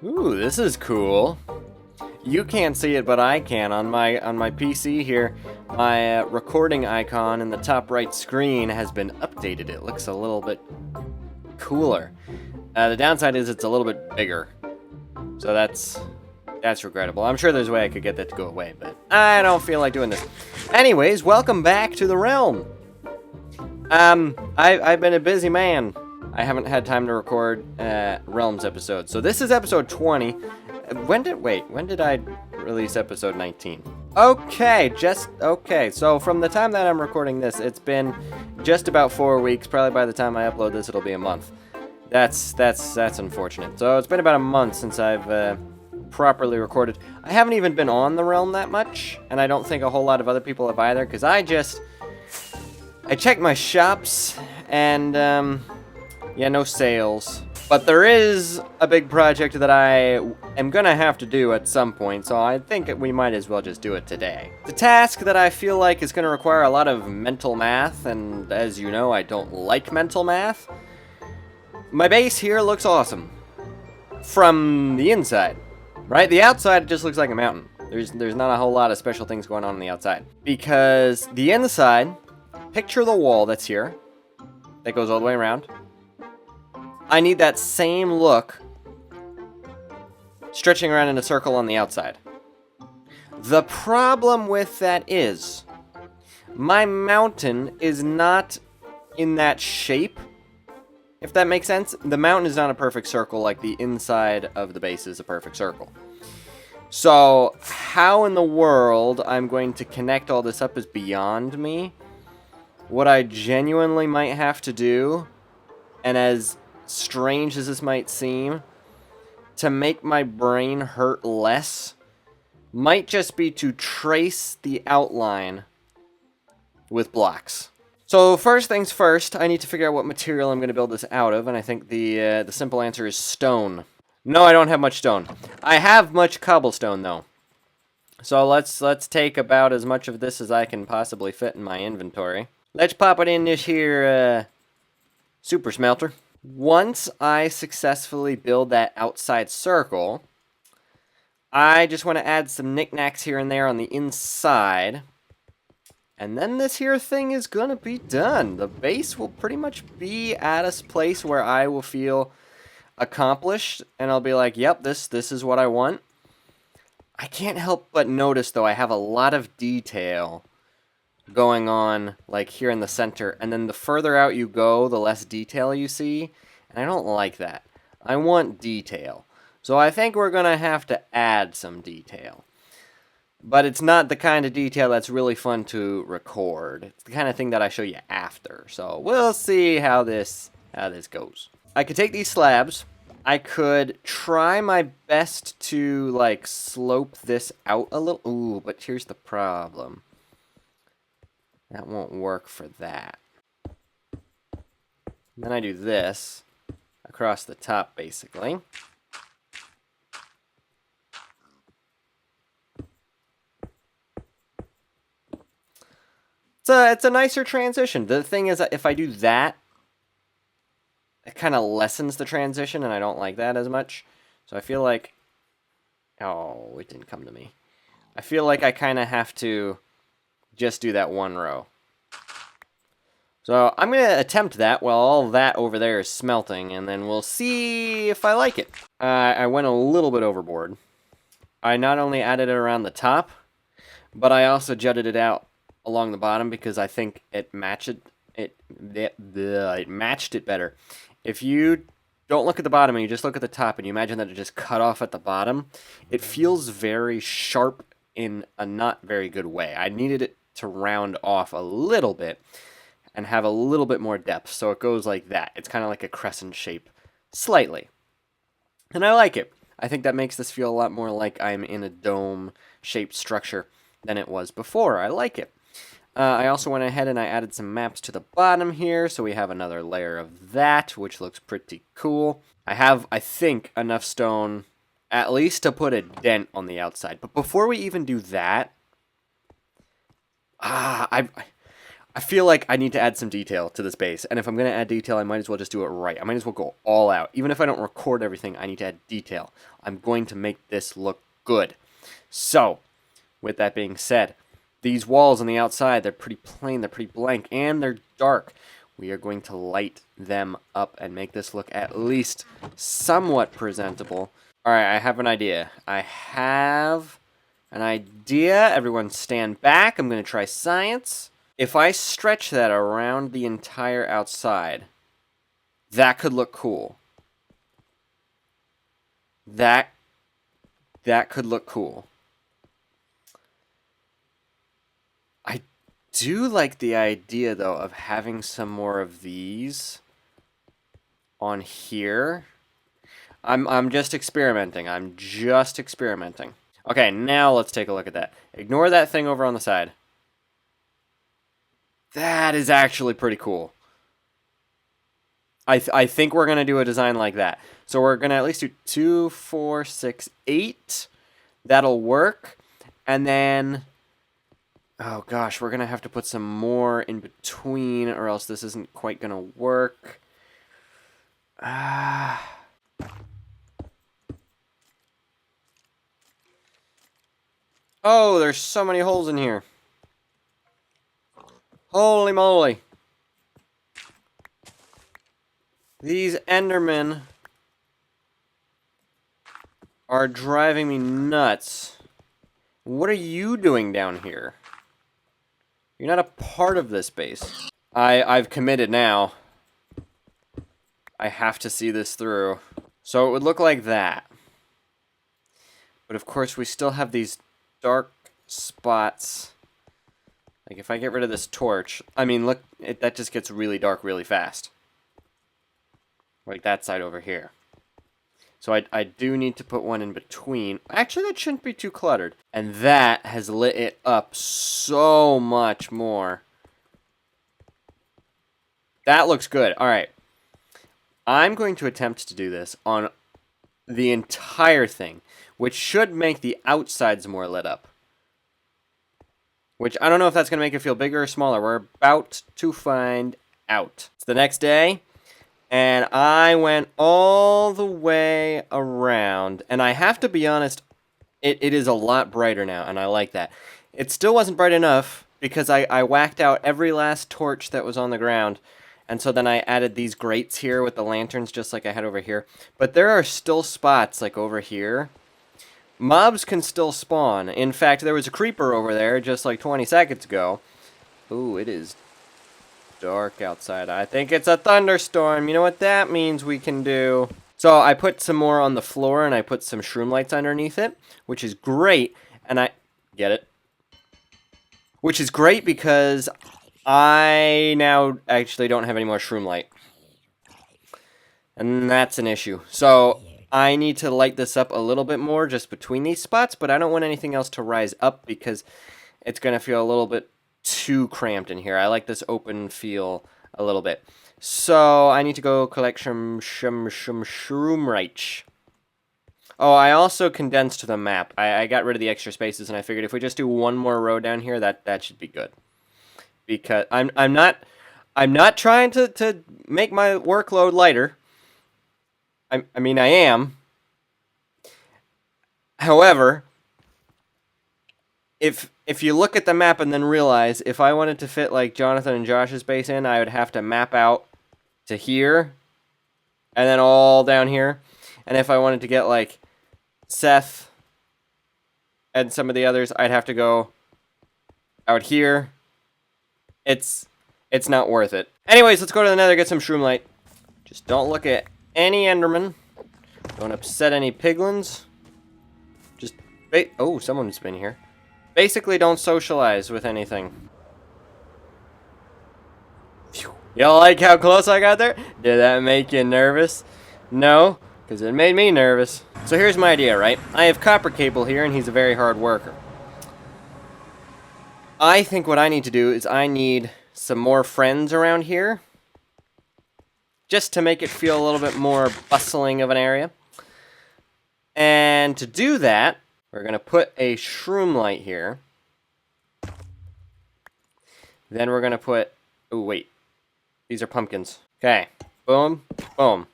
Ooh, this is cool. You can't see it, but I can on my PC here. My recording icon in the top right screen has been updated. It looks a little bit cooler. The downside is it's a little bit bigger, so that's regrettable. I'm sure there's a way I could get that to go away, but I don't feel like doing this. Anyways, welcome back to the realm. I've been a busy man. I haven't had time to record Realms episodes. So this is episode 20. When did I release episode 19? Okay, so from the time that I'm recording this, it's been just about 4 weeks. Probably by the time I upload this, it'll be a month. That's unfortunate. So it's been about a month since I've properly recorded. I haven't even been on the realm that much, and I don't think a whole lot of other people have either, because I checked my shops, and yeah, no sales. But there is a big project that I am gonna have to do at some point, so I think we might as well just do it today. The task that I feel like is gonna require a lot of mental math, and as you know, I don't like mental math. My base here looks awesome. From the inside, right? The outside just looks like a mountain. There's not a whole lot of special things going on the outside. Because the inside, picture the wall that's here, that goes all the way around. I need that same look stretching around in a circle on the outside. The problem with that is my mountain is not in that shape, if that makes sense. The mountain is not a perfect circle like the inside of the base is a perfect circle. So how in the world I'm going to connect all this up is beyond me. What I genuinely might have to do, and as strange as this might seem, to make my brain hurt less, might just be to trace the outline with blocks. So first things first, I need to figure out what material I'm going to build this out of, and I think the simple answer is stone. No, I don't have much stone. I have much cobblestone though. So let's take about as much of this as I can possibly fit in my inventory. Let's pop it in this here super smelter. Once I successfully build that outside circle, I just want to add some knickknacks here and there on the inside. And then this here thing is going to be done. The base will pretty much be at a place where I will feel accomplished. And I'll be like, yep, this is what I want. I can't help but notice, though, I have a lot of detail going on, like here in the center, and then the further out you go, the less detail you see, and I don't like that. I want detail. So I think we're gonna have to add some detail. But it's not the kind of detail that's really fun to record. It's the kind of thing that I show you after. So we'll see how this goes. I could take these slabs. I could try my best to like slope this out a little. Ooh, but here's the problem. That won't work for that. Then I do this across the top, basically. It's a nicer transition. The thing is that if I do that, it kind of lessens the transition, and I don't like that as much. So I feel like... Oh, it didn't come to me. I feel like I kind of have to just do that one row. So I'm going to attempt that while all that over there is smelting, and then we'll see if I like it. I went a little bit overboard. I not only added it around the top, but I also jutted it out along the bottom because I think it matched it better. If you don't look at the bottom and you just look at the top and you imagine that it just cut off at the bottom, it feels very sharp in a not very good way. I needed it to round off a little bit and have a little bit more depth, so it goes like that. It's kind of like a crescent shape, slightly. And I like it. I think that makes this feel a lot more like I'm in a dome-shaped structure than it was before. I like it. I also went ahead and I added some maps to the bottom here, so we have another layer of that, which looks pretty cool. I have, I think, enough stone at least to put a dent on the outside. But before we even do that, I I feel like I need to add some detail to this base, and if I'm going to add detail, I might as well just do it right. I might as well go all out. Even if I don't record everything, I need to add detail. I'm going to make this look good. So, with that being said, these walls on the outside, they're pretty plain, they're pretty blank, and they're dark. We are going to light them up and make this look at least somewhat presentable. Alright, I have an idea. Everyone stand back. I'm going to try science. If I stretch that around the entire outside, that could look cool. That could look cool. I do like the idea, though, of having some more of these on here. I'm just experimenting. Okay, now let's take a look at that. Ignore that thing over on the side. That is actually pretty cool. I think we're going to do a design like that. So we're going to at least do 2, 4, 6, 8. That'll work. And then, oh gosh, we're going to have to put some more in between or else this isn't quite going to work. Oh, there's so many holes in here. Holy moly. These Endermen are driving me nuts. What are you doing down here? You're not a part of this base. I've committed now. I have to see this through. So it would look like that. But of course we still have these dark spots. Like if I get rid of this torch, I mean look, that just gets really dark really fast. Like that side over here. So I do need to put one in between. Actually, that shouldn't be too cluttered. And that has lit it up so much more. That looks good. All right. I'm going to attempt to do this on the entire thing, which should make the outsides more lit up. Which I don't know if that's going to make it feel bigger or smaller. We're about to find out. It's the next day. And I went all the way around. And I have to be honest, it is a lot brighter now, and I like that. It still wasn't bright enough, because I whacked out every last torch that was on the ground. And so then I added these grates here with the lanterns, just like I had over here. But there are still spots, like over here. Mobs can still spawn. In fact, there was a creeper over there just like 20 seconds ago. Ooh, it is dark outside. I think it's a thunderstorm. You know what that means we can do? So I put some more on the floor and I put some shroom lights underneath it, which is great. And I get it. Which is great because I now actually don't have any more shroom light. And that's an issue. So I need to light this up a little bit more just between these spots, but I don't want anything else to rise up because it's going to feel a little bit too cramped in here. I like this open feel a little bit. So I need to go collect some shroomrites. Oh, I also condensed the map. I got rid of the extra spaces, and I figured if we just do one more row down here, that should be good. Because I'm not trying to make my workload lighter. I mean I am. However, if you look at the map and then realize if I wanted to fit like Jonathan and Josh's base in, I would have to map out to here and then all down here. And if I wanted to get like Seth and some of the others, I'd have to go out here. It's not worth it. Anyways, let's go to the nether, get some shroom light. Just don't look at any Enderman. Don't upset any piglins. Just oh, someone's been here. Basically, don't socialize with anything. Phew. You like how close I got there? Did that make you nervous? No, because it made me nervous. So here's my idea, right? I have Copper Cable here, and he's a very hard worker. I think what I need to do is I need some more friends around here. Just to make it feel a little bit more bustling of an area. And to do that, we're going to put a shroom light here. Then we're going to put... Oh, wait. These are pumpkins. Okay. Boom. Boom.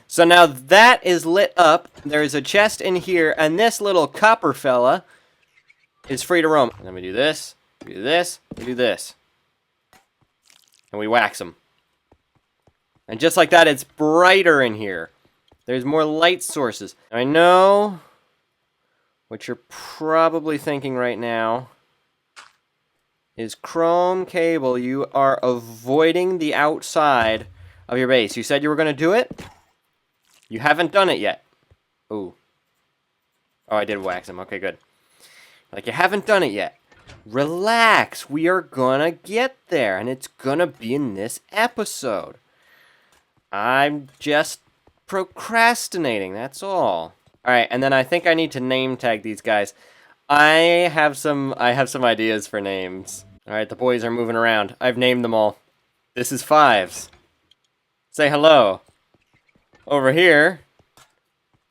So now that is lit up. There's a chest in here, and this little copper fella is free to roam. And then we do this, we do this, we do this. And we wax him. And just like that, it's brighter in here. There's more light sources. I know what you're probably thinking right now is Chrome Cable, you are avoiding the outside of your base. You said you were going to do it? You haven't done it yet. Ooh. Oh, I did wax him. Okay, good. Like, you haven't done it yet. Relax. We are gonna get there, and it's gonna be in this episode. I'm just procrastinating, that's all. Alright, and then I think I need to name tag these guys. I have some ideas for names. Alright, the boys are moving around. I've named them all. This is Fives. Say hello. Over here,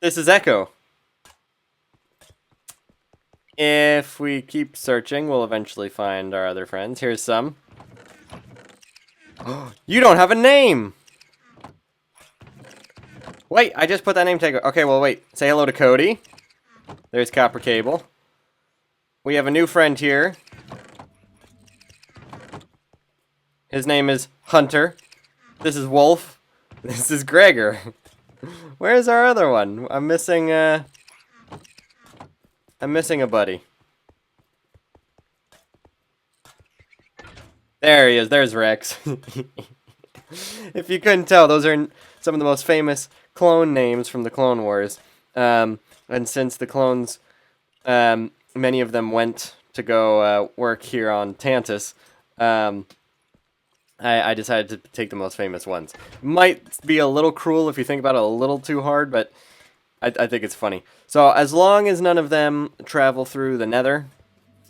this is Echo. If we keep searching, we'll eventually find our other friends. Here's some. You don't have a name! Wait, I just put that name tag. Okay, well, wait. Say hello to Cody. There's Copper Cable. We have a new friend here. His name is Hunter. This is Wolf. This is Gregor. Where's our other one? I'm missing a buddy. There he is. There's Rex. If you couldn't tell, those are some of the most famous clone names from the Clone Wars. And since the clones, many of them went to go work here on Tantiss, I decided to take the most famous ones. Might be a little cruel if you think about it a little too hard, but I think it's funny. So as long as none of them travel through the nether,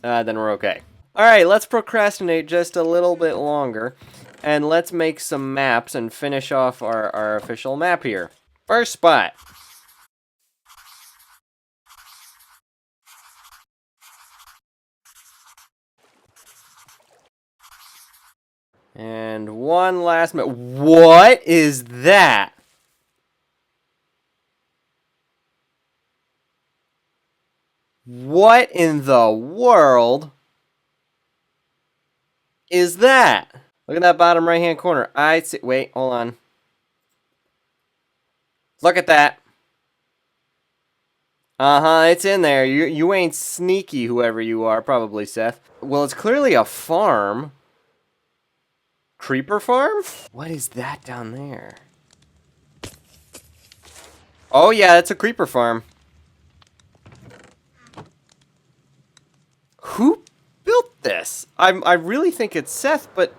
then we're okay. Alright, let's procrastinate just a little bit longer, and let's make some maps and finish off our official map here. First spot. And one last map. What is that? What in the world is that? Look at that bottom right-hand corner. I see. Wait, hold on. Look at that. Uh-huh, it's in there. You ain't sneaky, whoever you are. Probably, Seth. Well, it's clearly a farm. Creeper farm? What is that down there? Oh, yeah, it's a creeper farm. Who built this? I really think it's Seth, but...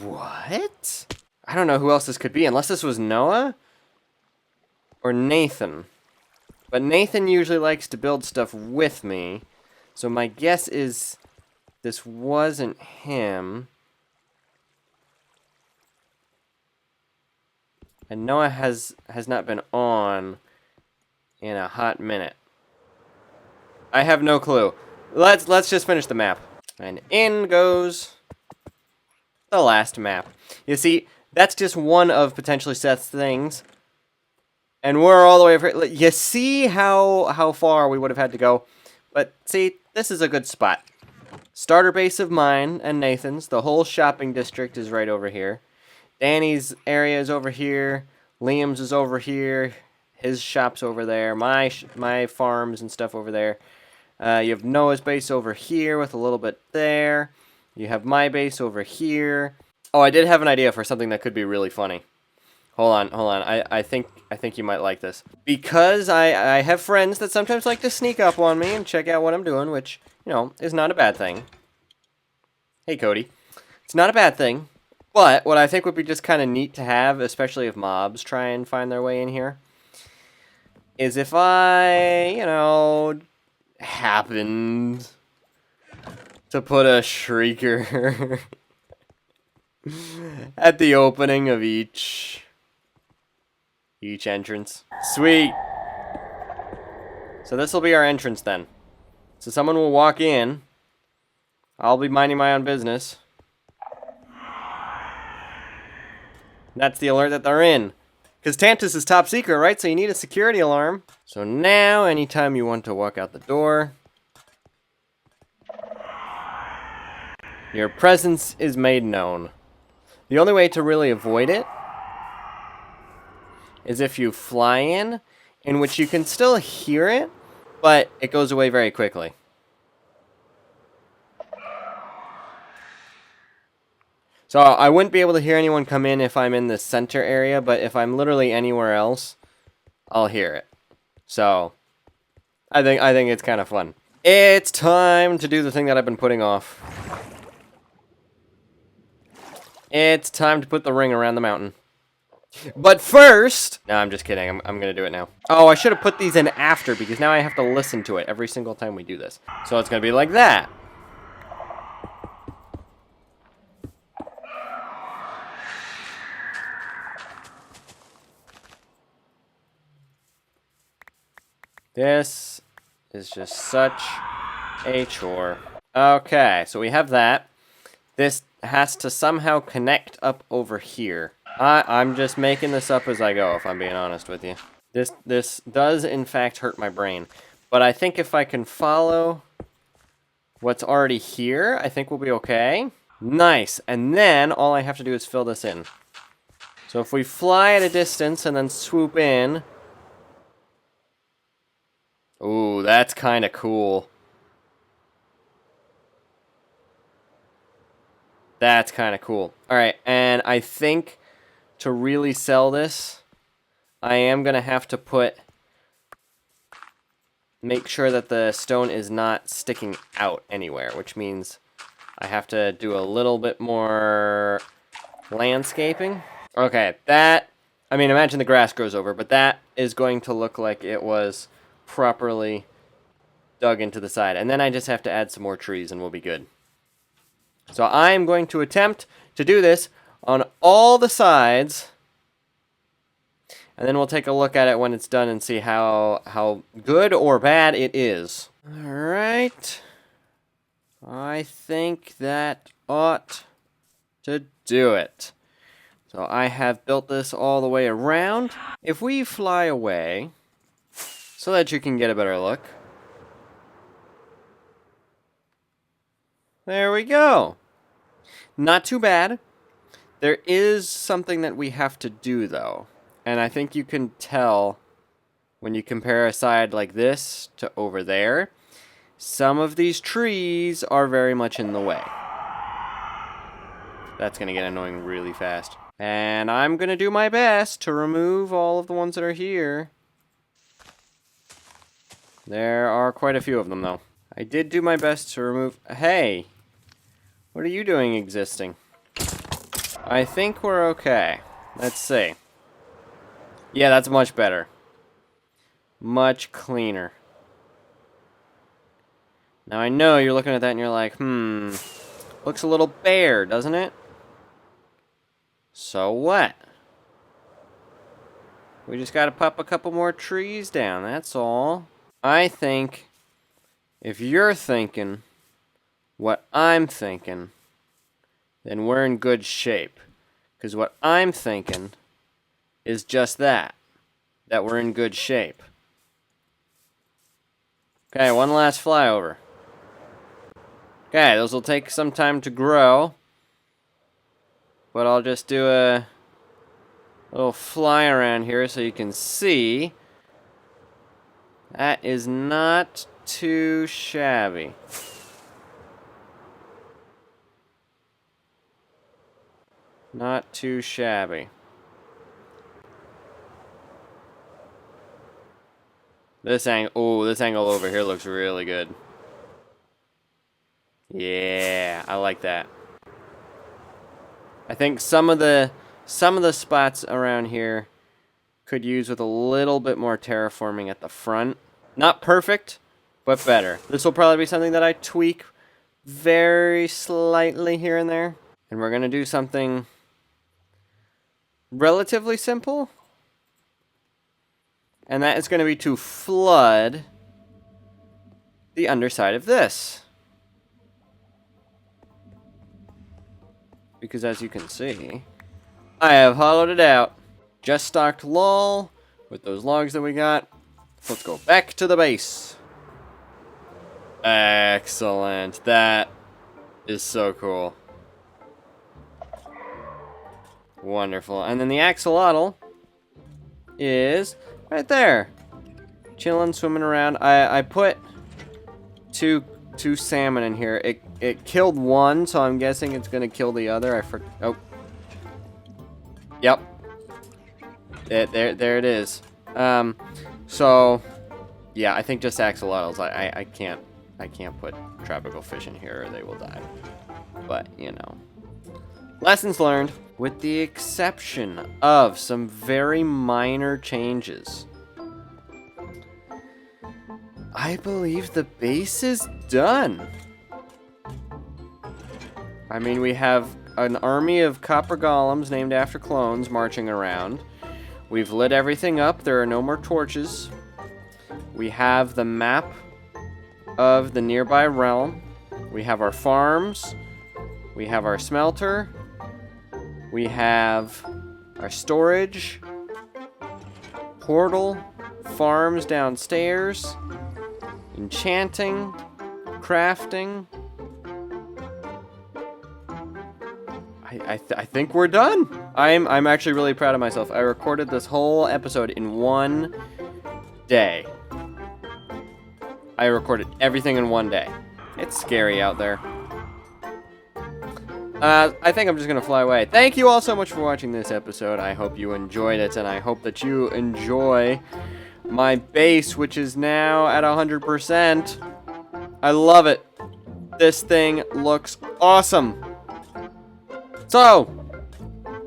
What? I don't know who else this could be, unless this was Noah? Or Nathan. But Nathan usually likes to build stuff with me, so my guess is this wasn't him. And Noah has not been on in a hot minute. I have no clue. Let's just finish the map. And in goes the last map. You see, that's just one of potentially Seth's things. And we're all the way over. You see how far we would have had to go. But see, this is a good spot. Starter base of mine and Nathan's. The whole shopping district is right over here. Danny's area is over here. Liam's is over here. His shop's over there. My farms and stuff over there. You have Noah's base over here with a little bit there. You have my base over here. Oh, I did have an idea for something that could be really funny. Hold on. I think you might like this. Because I have friends that sometimes like to sneak up on me and check out what I'm doing, which, you know, is not a bad thing. Hey, Cody. It's not a bad thing. But what I think would be just kind of neat to have, especially if mobs try and find their way in here, is if I, you know, happened to put a shrieker at the opening of each entrance. Sweet. So this will be our entrance then. So someone will walk in, I'll be minding my own business. That's the alert that they're in. Because Tantiss is top secret, right? So you need a security alarm. So now, anytime you want to walk out the door, your presence is made known. The only way to really avoid it is if you fly in which you can still hear it, but it goes away very quickly. So I wouldn't be able to hear anyone come in if I'm in the center area, but if I'm literally anywhere else, I'll hear it. So I think it's kind of fun. It's time to do the thing that I've been putting off. It's time to put the ring around the mountain. But first... No, I'm just kidding. I'm going to do it now. Oh, I should have put these in after, because now I have to listen to it every single time we do this. So it's going to be like that. This is just such a chore. Okay, so we have that. This has to somehow connect up over here. I'm just making this up as I go, if I'm being honest with you. This does, in fact, hurt my brain. But I think if I can follow what's already here, I think we'll be okay. Nice. And then all I have to do is fill this in. So if we fly at a distance and then swoop in... Ooh, that's kind of cool. That's kind of cool. Alright, and I think to really sell this, I am going to have to make sure that the stone is not sticking out anywhere, which means I have to do a little bit more landscaping. Okay, that, I mean, imagine the grass grows over, but that is going to look like it was properly dug into the side. And then I just have to add some more trees and we'll be good. So I'm going to attempt to do this on all the sides, and then we'll take a look at it when it's done and see how good or bad it is. All right. I think that ought to do it. So I have built this all the way around. If we fly away, so that you can get a better look. There we go. Not too bad. There is something that we have to do, though. And I think you can tell when you compare a side like this to over there. Some of these trees are very much in the way. That's going to get annoying really fast. And I'm going to do my best to remove all of the ones that are here. There are quite a few of them, though. I did do my best to remove... Hey! What are you doing existing? I think we're okay. Let's see. Yeah, that's much better. Much cleaner. Now I know you're looking at that and you're like, looks a little bare, doesn't it? So what? We just gotta pop a couple more trees down, that's all. I think if you're thinking what I'm thinking, then we're in good shape. Because what I'm thinking is just that we're in good shape. Okay, one last flyover. Okay, those will take some time to grow. But I'll just do a little fly around here so you can see. That is not too shabby. Not too shabby. This angle over here looks really good. Yeah, I like that. I think some of the spots around here could use with a little bit more terraforming at the front. Not perfect, but better. This will probably be something that I tweak very slightly here and there. And we're going to do something relatively simple. And that is going to be to flood the underside of this. because as you can see, I have hollowed it out. Just stocked lol with those logs that we got. Let's go back to the base. Excellent. That is so cool. Wonderful. And then the axolotl is right there. Chilling, swimming around. I put two salmon in here. It killed one, so I'm guessing it's gonna kill the other. Oh. Yep. There it is. So yeah, I think just axolotls. I can't put tropical fish in here or they will die. But, you know. Lessons learned. With the exception of some very minor changes, I believe the base is done. I mean, we have an army of copper golems named after clones marching around. We've lit everything up. There are no more torches. We have the map of the nearby realm. We have our farms. We have our smelter. We have our storage. Portal. Farms downstairs. Enchanting. Crafting. I think we're done. I'm actually really proud of myself. I recorded this whole episode in one day. I recorded everything in one day. It's scary out there. I think I'm just gonna fly away. Thank you all so much for watching this episode. I hope you enjoyed it, and I hope that you enjoy my base, which is now at 100%. I love it. This thing looks awesome. So,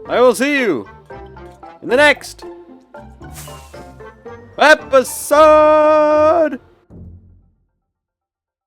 I will see you in the next episode.